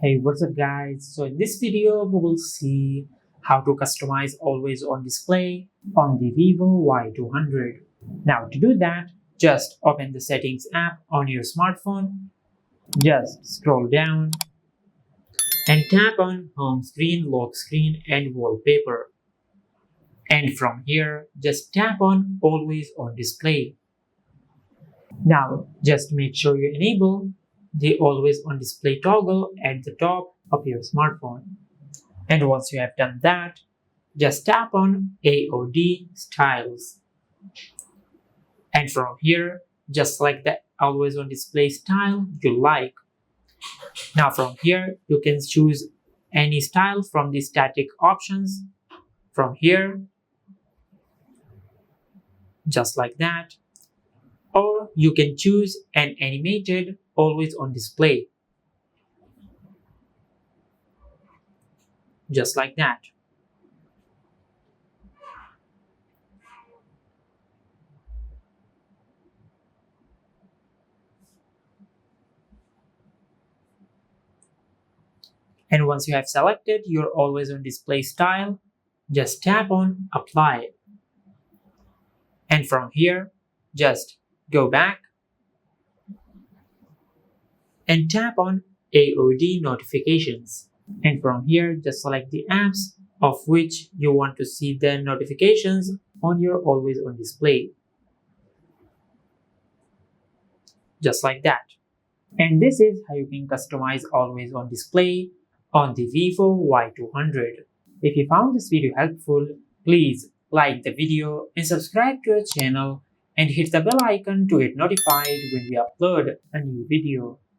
Hey, what's up guys? So in this video we will see how to customize always on display on the Vivo Y200. Now to do that, just open the settings app on your smartphone, just scroll down and tap on home screen, lock screen and wallpaper. And from here, just tap on always on display. Now just make sure you enable the always on display toggle at the top of your smartphone. And once you have done that, just tap on AOD styles. And from here, just select the always on display style you like. Now from here, you can choose any style from the static options. From here, just like that. Or you can choose an animated always on display. Just like that. And once you have selected your always on display style, just tap on apply. And from here, just go back and tap on AOD notifications. And from here, just select the apps of which you want to see the notifications on your always on display. Just like that. And this is how you can customize always on display on the Vivo Y200. If you found this video helpful, please like the video and subscribe to our channel and hit the bell icon to get notified when we upload a new video.